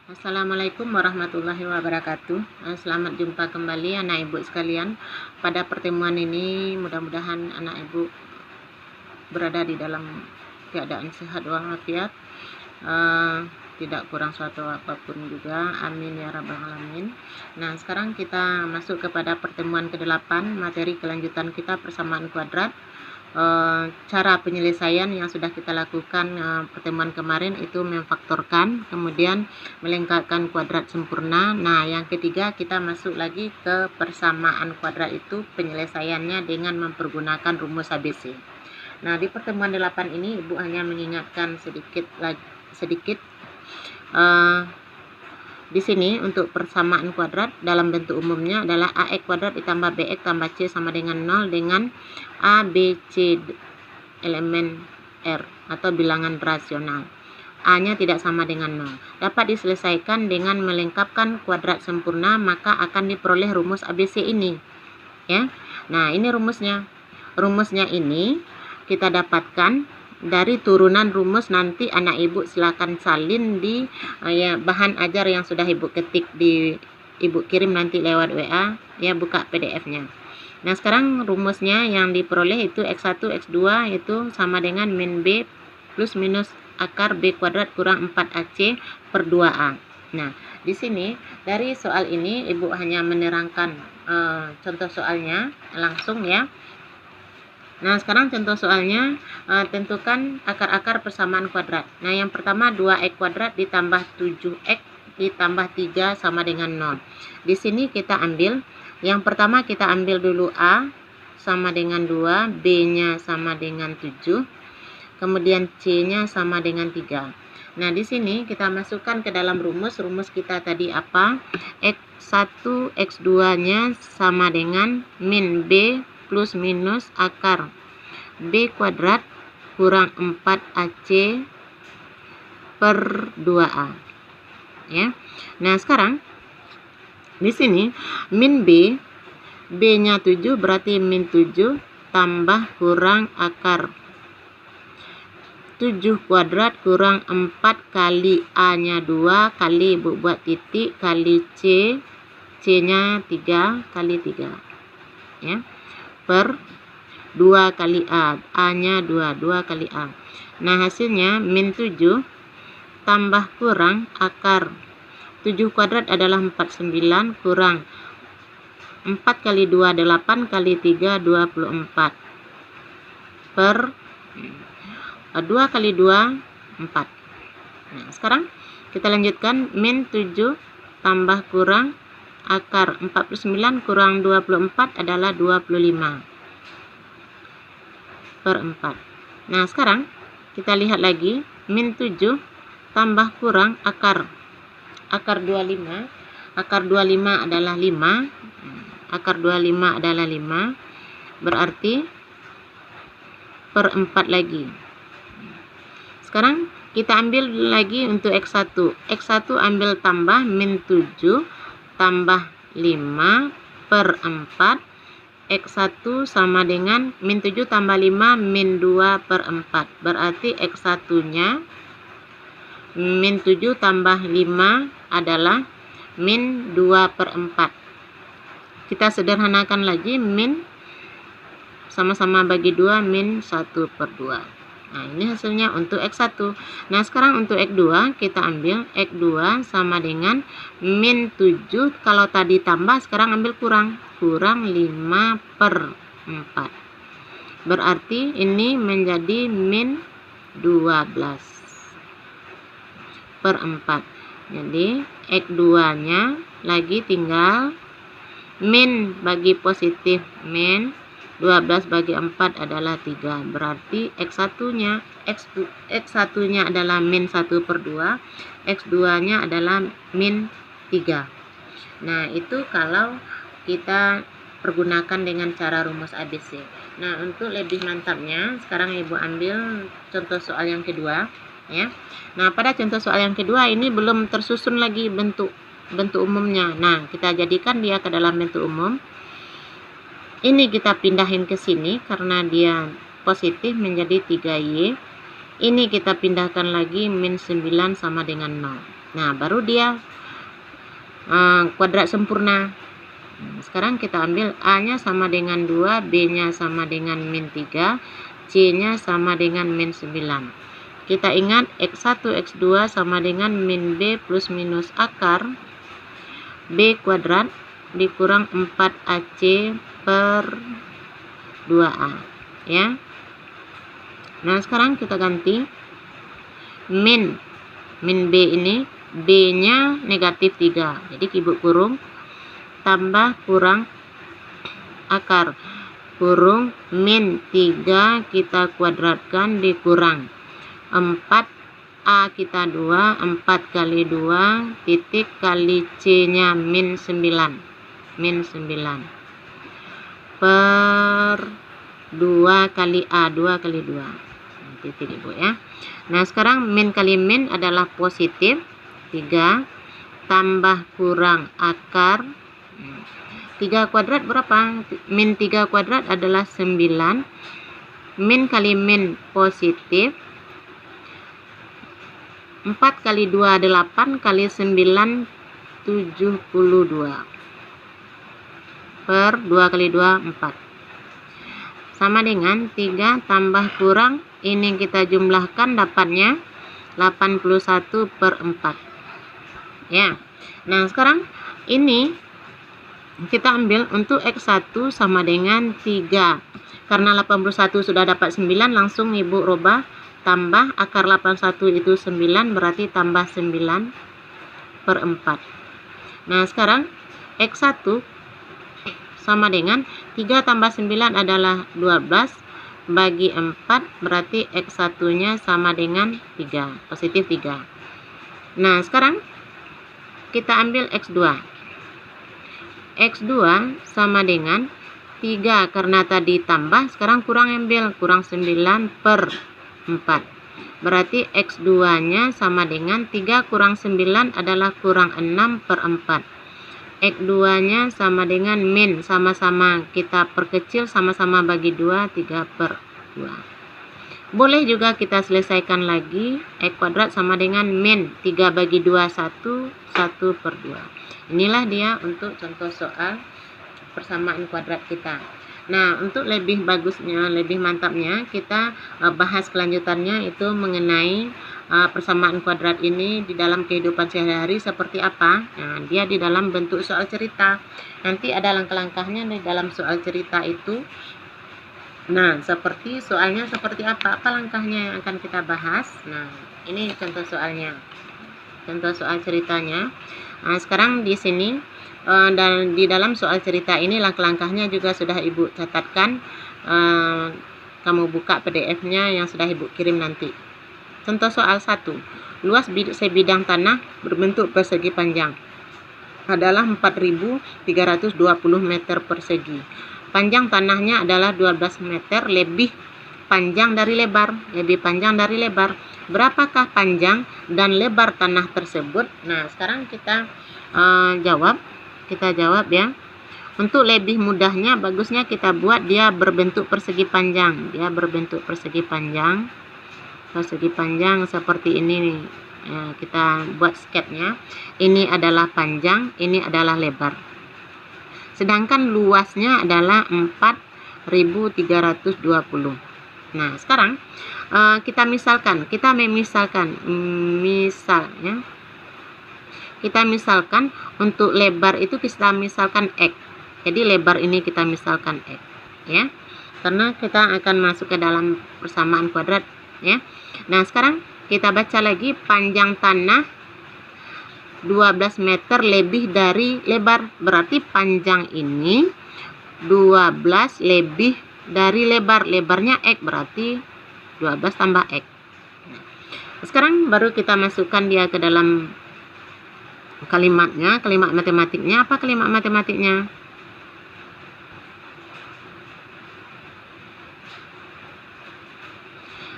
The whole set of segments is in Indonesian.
Assalamualaikum warahmatullahi wabarakatuh. Selamat jumpa kembali anak ibu sekalian. Pada pertemuan ini mudah-mudahan anak ibu berada di dalam keadaan sehat walafiat, tidak kurang suatu apapun juga. Amin ya rabbal alamin. Nah, sekarang kita masuk kepada pertemuan ke-8, materi kelanjutan kita persamaan kuadrat. Cara penyelesaian yang sudah kita lakukan pertemuan kemarin itu memfaktorkan, kemudian melengkapkan kuadrat sempurna. Nah, yang ketiga kita masuk lagi ke persamaan kuadrat, itu penyelesaiannya dengan mempergunakan rumus ABC. Nah, di pertemuan 8 ini Ibu hanya mengingatkan sedikit di sini untuk persamaan kuadrat dalam bentuk umumnya adalah AX kuadrat ditambah BX tambah C sama dengan 0 dengan A, B, C elemen R atau bilangan rasional. A-nya tidak sama dengan 0. Dapat diselesaikan dengan melengkapkan kuadrat sempurna, maka akan diperoleh rumus ABC ini. Ya. Nah, ini rumusnya. Rumusnya ini kita dapatkan dari turunan rumus. Nanti anak ibu silakan salin di bahan ajar yang sudah ibu ketik di ibu kirim nanti lewat WA, ya, buka PDF-nya. Nah, sekarang rumusnya yang diperoleh itu X1 X2 itu sama dengan min B plus minus akar B kuadrat kurang 4AC per 2A. Nah, di sini dari soal ini ibu hanya menerangkan contoh soalnya langsung, ya. Nah, sekarang contoh soalnya, tentukan akar-akar persamaan kuadrat. Nah, yang pertama 2x kuadrat ditambah 7x ditambah 3 sama dengan 0. Di sini kita ambil, yang pertama kita ambil dulu A sama dengan 2, B-nya sama dengan 7, kemudian C-nya sama dengan 3. Nah, di sini kita masukkan ke dalam rumus. Rumus kita tadi apa? X1 X2-nya sama dengan min B plus minus akar B kuadrat kurang 4AC per 2A. Ya. Nah, sekarang di sini min B, B-nya 7 berarti min 7 tambah kurang akar 7 kuadrat kurang 4 kali A-nya 2 kali ibu buat titik kali C, C-nya 3 kali 3. Ya. Per 2 kali A, A-nya 2 kali A. Nah, hasilnya min 7 tambah kurang akar 7 kuadrat adalah 49 kurang 4 kali 2 8 kali 3 24 per 2 kali 2 4. Nah, sekarang kita lanjutkan, min 7 tambah kurang akar 49 kurang 24 adalah 25 per 4. Nah, sekarang kita lihat lagi, min 7 tambah kurang akar 25. Akar 25 adalah 5. Akar 25 adalah 5. Berarti per 4 lagi. Sekarang kita ambil lagi untuk X1. X1 ambil tambah min 7 tambah 5 per 4. X1 sama dengan min 7 tambah 5 min 2 per 4. Berarti X1 nya min 7 tambah 5 adalah min 2 per 4. Kita sederhanakan lagi, min sama-sama bagi 2 min 1 per 2. Nah, ini hasilnya untuk X1. Nah, sekarang untuk X2 kita ambil X2 sama dengan min 7, kalau tadi tambah sekarang ambil kurang 5 per 4. Berarti ini menjadi min 12 per 4. Jadi X2 nya lagi tinggal min bagi positif min 12 bagi 4 adalah 3. Berarti X1 nya adalah min 1 per 2, X2 nya adalah min 3. Nah, itu kalau kita pergunakan dengan cara rumus ABC. Nah, untuk lebih mantapnya sekarang ibu ambil contoh soal yang kedua, ya. Nah, pada contoh soal yang kedua ini belum tersusun lagi bentuk umumnya. Nah, kita jadikan dia ke dalam bentuk umum. Ini kita pindahin ke sini karena dia positif menjadi 3Y. Ini kita pindahkan lagi min 9 sama dengan 0. Nah, baru dia kuadrat sempurna. Sekarang kita ambil A-nya sama dengan 2, B-nya sama dengan min 3, C-nya sama dengan min 9. Kita ingat X1, X2 sama dengan min B plus minus akar B kuadrat dikurang 4AC per 2A. Ya. Nah, sekarang kita ganti min B ini, B-nya negatif 3. Jadi ibu kurung tambah kurang akar kurung min 3 kita kuadratkan dikurang 4A kita 2, 4 kali 2 titik kali C-nya min 9 per 2 kali A, 2 kali 2 titik ibu ya. Nah, sekarang min kali min adalah positif 3 tambah kurang akar 3 kuadrat berapa? Min 3 kuadrat adalah 9. Min kali min positif 4 kali 2 8 kali 9 72 per 2 kali 2 4 sama dengan 3 tambah kurang ini kita jumlahkan dapatnya 81 per 4 ya. Nah, sekarang ini kita ambil untuk X1 sama dengan 3. Karena 81 sudah dapat 9, langsung ibu rubah tambah akar 81 itu 9, berarti tambah 9 per 4. Nah, sekarang X1 sama dengan 3 tambah 9 adalah 12 bagi 4, berarti X1 nya sama dengan 3, positif 3. Nah, sekarang kita ambil X2. X2 sama dengan 3 karena tadi tambah, sekarang kurang ambil, kurang 9 per 4. Berarti X2 nya sama dengan 3 kurang 9 adalah kurang 6 per 4. X2 nya sama dengan min, sama-sama kita perkecil, sama-sama bagi 2, 3 per 2. Boleh juga kita selesaikan lagi, X kuadrat sama dengan min 3 bagi 2, 1, 1 per 2. Inilah dia untuk contoh soal persamaan kuadrat kita. Nah, untuk lebih bagusnya, lebih mantapnya, kita bahas kelanjutannya itu mengenai persamaan kuadrat ini di dalam kehidupan sehari-hari seperti apa. Nah, dia di dalam bentuk soal cerita. Nanti ada langkah-langkahnya di dalam soal cerita itu. Nah, seperti soalnya seperti apa langkahnya yang akan kita bahas. Nah, ini contoh soalnya. Contoh soal ceritanya. Nah, sekarang di sini dan di dalam soal cerita ini langkah-langkahnya juga sudah ibu catatkan. Kamu buka PDF-nya yang sudah ibu kirim nanti. Contoh soal 1. Luas sebidang tanah berbentuk persegi panjang adalah 4.320 meter persegi. Panjang tanahnya adalah 12 meter lebih panjang dari lebar. Berapakah panjang dan lebar tanah tersebut? Nah, sekarang kita jawab ya. Untuk lebih mudahnya, bagusnya kita buat dia berbentuk persegi panjang. Persegi panjang seperti ini nih. Kita buat sketnya. Ini adalah panjang, ini adalah lebar. Sedangkan luasnya adalah 4.320. Nah, sekarang kita misalkan untuk lebar itu kita misalkan X. Jadi lebar ini kita misalkan X ya. Karena kita akan masuk ke dalam persamaan kuadrat ya. Nah, sekarang kita baca lagi panjang tanah 12 meter lebih dari lebar. Berarti panjang ini 12 lebih dari lebar. Lebarnya X, berarti 12 tambah X. Nah, sekarang baru kita masukkan dia ke dalam kalimatnya, kalimat matematiknya. Apa kalimat matematiknya?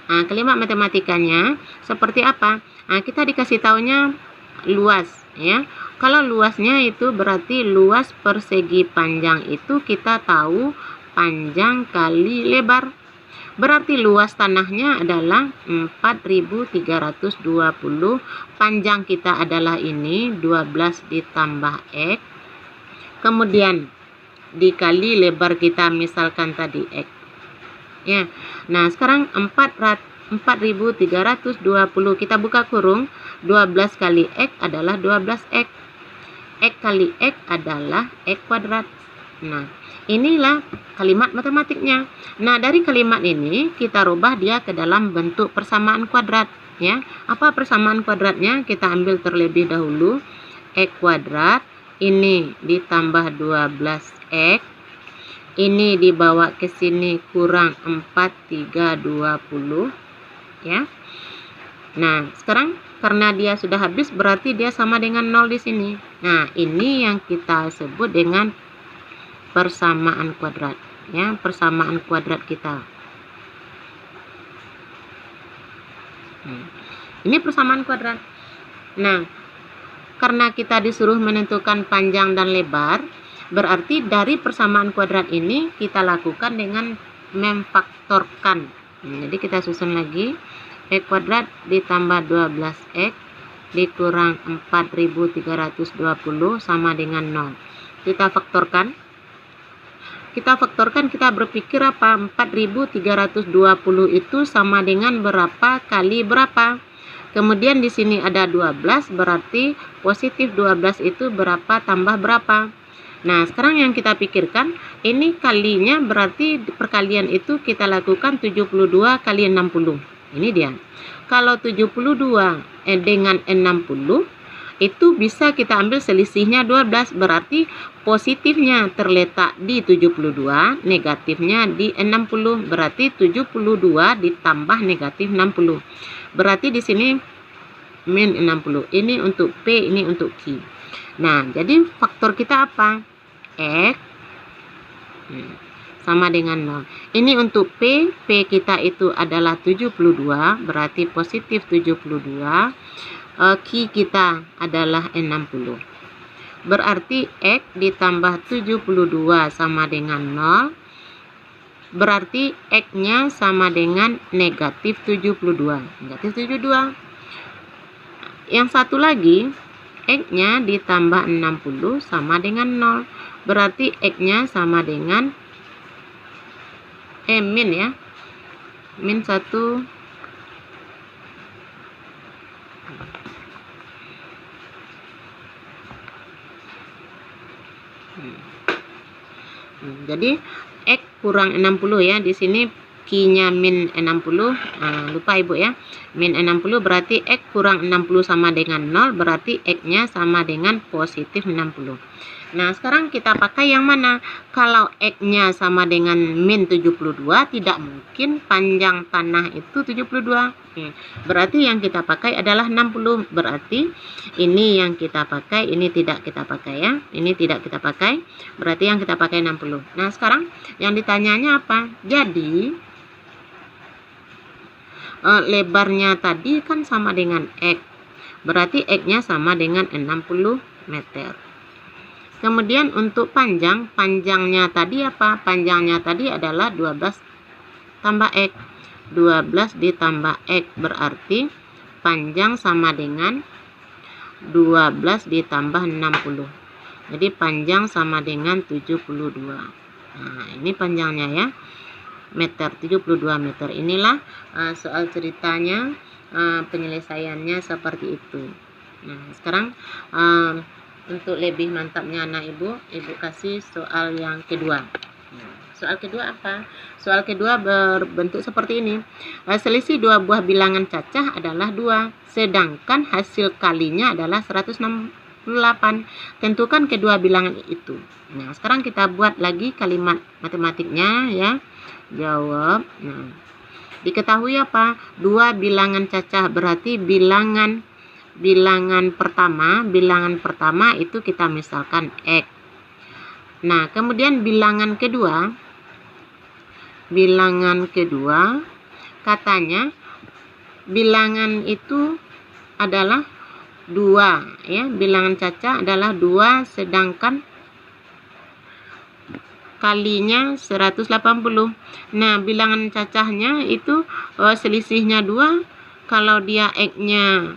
Nah, kalimat matematikanya seperti apa? Nah, kita dikasih taunya luas ya. Kalau luasnya itu berarti luas persegi panjang itu kita tahu panjang kali lebar. Berarti luas tanahnya adalah 4.320. Panjang kita adalah ini 12 ditambah X. Kemudian dikali lebar kita misalkan tadi X. Ya. Nah, sekarang 4.320 kita buka kurung, 12 kali X adalah 12X. X kali X adalah X kuadrat. Nah, inilah kalimat matematiknya. Nah, dari kalimat ini kita rubah dia ke dalam bentuk persamaan kuadrat, ya. Apa persamaan kuadratnya? Kita ambil terlebih dahulu X kuadrat ini ditambah 12X, ini dibawa ke sini kurang 4.320, ya. Nah, sekarang karena dia sudah habis berarti dia sama dengan 0 di sini. Nah, ini yang kita sebut dengan persamaan kuadrat, ya, persamaan kuadrat kita. Ini persamaan kuadrat. Nah, karena kita disuruh menentukan panjang dan lebar, berarti dari persamaan kuadrat ini kita lakukan dengan memfaktorkan. Jadi kita susun lagi X kuadrat ditambah 12X dikurang 4.320 sama dengan 0. Kita faktorkan. Kita berpikir apa? 4.320 itu sama dengan berapa kali berapa? Kemudian di sini ada 12, berarti positif 12 itu berapa tambah berapa? Nah, sekarang yang kita pikirkan, ini kalinya berarti perkalian itu kita lakukan 72 kali 60. Ini dia. Kalau 72 dengan 60, itu bisa kita ambil selisihnya 12, berarti positifnya terletak di 72, negatifnya di 60, berarti 72 ditambah negatif 60. Berarti di sini min 60. Ini untuk P, ini untuk Q. Nah, jadi faktor kita apa? X sama dengan 0. Ini untuk P kita itu adalah 72, berarti positif 72. Q kita adalah 60. Berarti X ditambah 72 sama dengan 0. Berarti X-nya sama dengan negatif 72. Negatif 72. Yang satu lagi, X-nya ditambah 60 sama dengan 0. Berarti X-nya sama dengan min, ya. Min 1. Jadi X kurang 60, ya. Di sini Q-nya min 60. Lupa Ibu, ya. Min 60 berarti X kurang 60 sama dengan 0, berarti X-nya sama dengan positif 60. Nah, sekarang kita pakai yang mana? Kalau X-nya sama dengan min 72, tidak mungkin panjang tanah itu 72. Berarti yang kita pakai adalah 60. Berarti ini yang kita pakai, ini tidak kita pakai, ya. Ini tidak kita pakai, berarti yang kita pakai 60. Nah, sekarang yang ditanyanya apa? Jadi lebarnya tadi kan sama dengan X. Berarti X-nya sama dengan 60 meter. Kemudian untuk panjangnya tadi apa? Panjangnya tadi adalah 12 tambah X. 12 ditambah X berarti panjang sama dengan 12 ditambah 60. Jadi panjang sama dengan 72. Nah, ini panjangnya, ya. Meter, 72 meter. Inilah soal ceritanya, penyelesaiannya seperti itu. Nah, sekarang untuk lebih mantapnya anak ibu kasih soal yang kedua. Soal kedua apa? Soal kedua berbentuk seperti ini. Selisih dua buah bilangan cacah adalah 2, sedangkan hasil kalinya adalah 168. Tentukan kedua bilangan itu. Nah, sekarang kita buat lagi kalimat matematiknya, ya. Jawab. Nah, diketahui apa? Dua bilangan cacah berarti bilangan pertama itu kita misalkan X. Nah, kemudian bilangan kedua katanya bilangan itu adalah 2, ya. Bilangan cacah adalah 2, sedangkan kalinya 180. Nah, bilangan cacahnya itu selisihnya 2. Kalau dia X-nya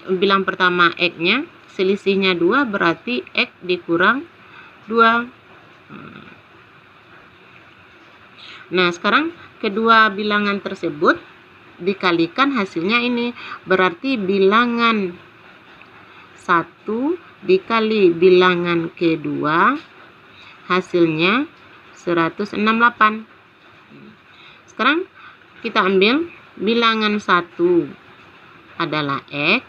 bilang pertama X-nya selisihnya 2, berarti X dikurang 2. Nah, sekarang kedua bilangan tersebut dikalikan, hasilnya ini. Berarti bilangan 1 dikali bilangan kedua, hasilnya 168. Sekarang kita ambil bilangan 1 adalah X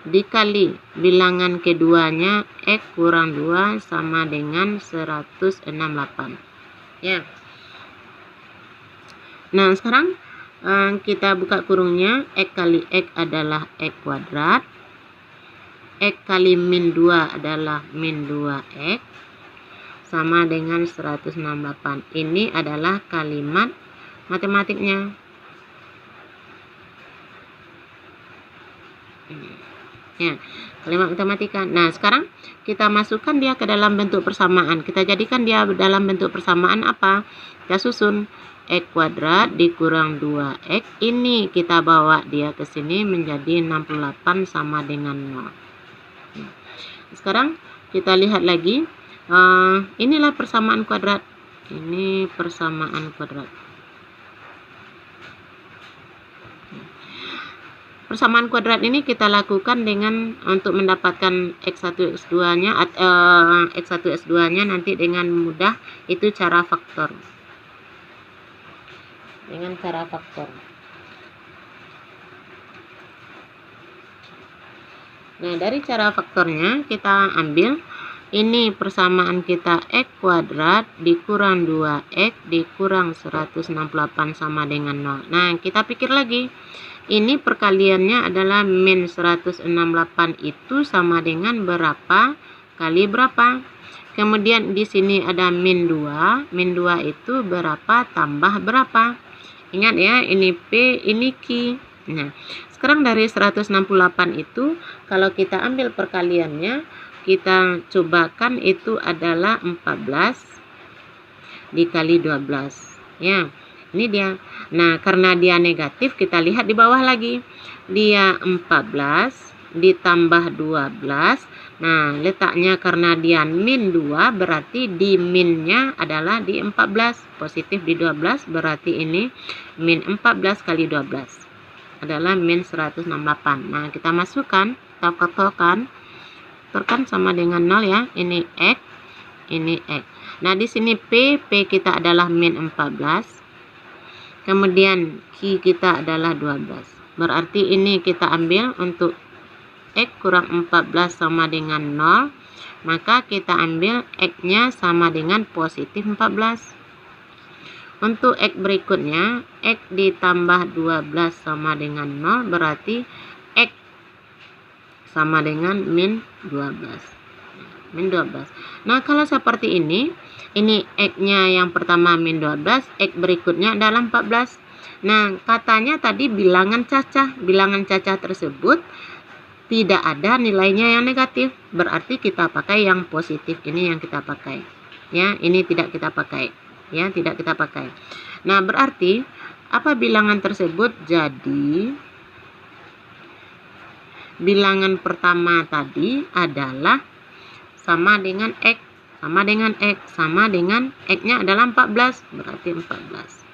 dikali bilangan keduanya X kurang 2 sama dengan 168. Ya. Nah, sekarang kita buka kurungnya. X kali X adalah X kuadrat. X kali min 2 adalah min 2X sama dengan 168. Ini adalah kalimat matematiknya. Ya, kalimat matematika. Nah, sekarang kita masukkan dia ke dalam bentuk persamaan. Kita jadikan dia dalam bentuk persamaan apa? Kita susun X kuadrat dikurang 2X. Ini kita bawa dia ke sini menjadi 68 sama dengan 0. Sekarang kita lihat lagi. Inilah persamaan kuadrat. Ini persamaan kuadrat. Persamaan kuadrat ini kita lakukan dengan untuk mendapatkan X1 X2-nya X1 X2-nya nanti dengan mudah, itu cara faktor. Dengan cara faktor. Nah, dari cara faktornya kita ambil ini persamaan kita X kuadrat dikurang 2X dikurang 168 sama dengan 0. Nah, kita pikir lagi. Ini perkaliannya adalah min 168 itu sama dengan berapa kali berapa. Kemudian di sini ada min 2. Min 2 itu berapa tambah berapa. Ingat ya, ini P, ini Q. Nah, sekarang dari 168 itu kalau kita ambil perkaliannya, kita cobakan itu adalah 14 dikali 12. Ya, ini dia. Nah, karena dia negatif, kita lihat di bawah lagi. Dia 14 ditambah 12. Nah, letaknya karena dia min 2, berarti di minnya adalah di 14. Positif di 12, berarti ini min 14 kali 12 adalah min 168. Nah, kita masukkan, kita kotokan. Terkan sama dengan 0 ya. Ini X, ini X. Nah, di sini P kita adalah min 14. Kemudian Q kita adalah 12. Berarti ini kita ambil untuk X kurang 14 sama dengan 0. Maka kita ambil X-nya sama dengan positif 14. Untuk X berikutnya, X ditambah 12 sama dengan 0. Berarti X sama dengan min 12. Min 12. Nah, kalau seperti ini X-nya yang pertama min 12, X berikutnya adalah 14. Nah, katanya tadi bilangan cacah. Bilangan cacah tersebut tidak ada nilainya yang negatif. Berarti kita pakai yang positif, ini yang kita pakai. Ya, ini tidak kita pakai. Ya, tidak kita pakai. Nah, berarti apa bilangan tersebut? Jadi bilangan pertama tadi adalah sama dengan X, sama dengan X, sama dengan X-nya adalah 14, berarti 14.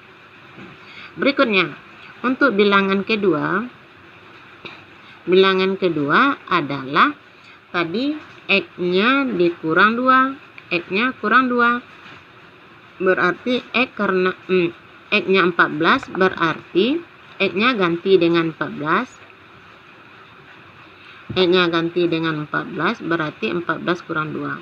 Berikutnya, untuk bilangan kedua adalah tadi X-nya dikurang 2, X-nya kurang 2. Berarti X karena X-nya 14, berarti X-nya ganti dengan 14. X-nya ganti dengan 14, berarti 14 kurang 2.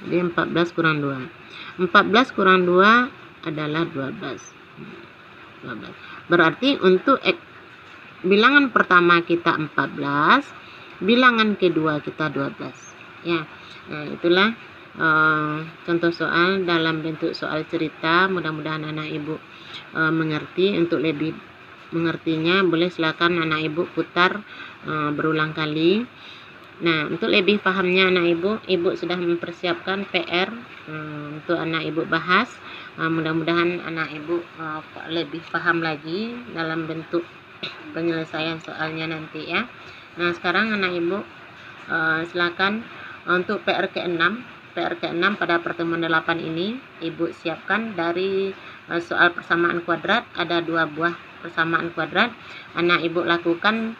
Jadi 14 kurang 2. 14 kurang 2 adalah 12. Berarti untuk X, bilangan pertama kita 14, bilangan kedua kita 12. Ya. Nah, itulah contoh soal dalam bentuk soal cerita. Mudah-mudahan anak ibu mengerti. Untuk lebih mengertinya boleh silakan anak ibu putar berulang kali. Nah, untuk lebih pahamnya anak ibu sudah mempersiapkan PR untuk anak ibu bahas. Mudah-mudahan anak ibu lebih paham lagi dalam bentuk penyelesaian soalnya nanti ya. Nah, sekarang anak ibu silakan untuk PR ke-6 pada pertemuan 8 ini ibu siapkan dari soal persamaan kuadrat. Ada 2 buah persamaan kuadrat. Anak ibu lakukan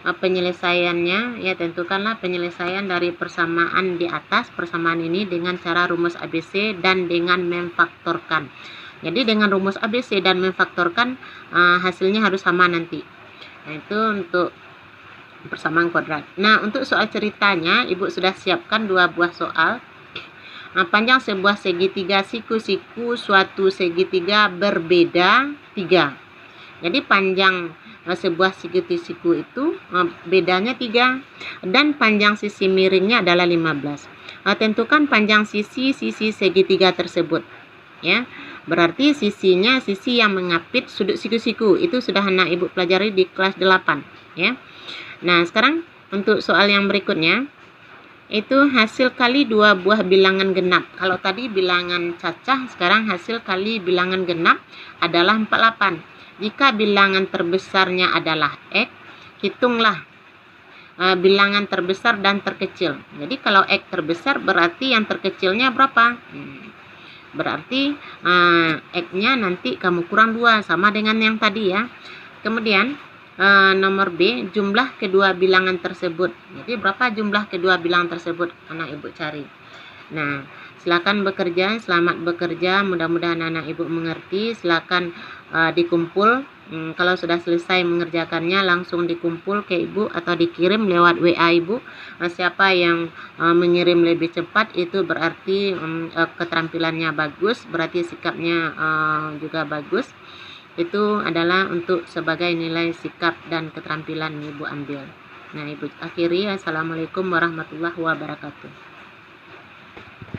penyelesaiannya ya, tentukanlah penyelesaian dari persamaan di atas, persamaan ini dengan cara rumus ABC dan dengan memfaktorkan. Jadi dengan rumus ABC dan memfaktorkan hasilnya harus sama nanti. Nah, itu untuk persamaan kuadrat. Nah, untuk soal ceritanya ibu sudah siapkan 2 buah soal. Panjang sebuah segitiga siku-siku suatu segitiga berbeda 3. Jadi panjang sebuah siku itu bedanya 3 dan panjang sisi miringnya adalah 15. Tentukan panjang sisi segitiga tersebut ya. Berarti sisinya sisi yang mengapit sudut siku-siku. Itu sudah anak ibu pelajari di kelas 8 ya. Nah, sekarang untuk soal yang berikutnya itu hasil kali 2 buah bilangan genap. Kalau tadi bilangan cacah, sekarang hasil kali bilangan genap adalah 48. Jika bilangan terbesarnya adalah X, hitunglah bilangan terbesar dan terkecil. Jadi kalau X terbesar berarti yang terkecilnya berapa? Berarti X-nya nanti kamu kurang 2, sama dengan yang tadi ya. Kemudian nomor B, jumlah kedua bilangan tersebut. Jadi berapa jumlah kedua bilangan tersebut? Anak ibu cari. Nah, silakan bekerja, selamat bekerja, mudah-mudahan anak ibu mengerti. Silakan dikumpul. Kalau sudah selesai mengerjakannya langsung dikumpul ke ibu atau dikirim lewat WA ibu. Siapa yang mengirim lebih cepat itu berarti keterampilannya bagus, berarti sikapnya juga bagus. Itu adalah untuk sebagai nilai sikap dan keterampilan ibu ambil. Nah, ibu akhiri. Assalamualaikum warahmatullahi wabarakatuh.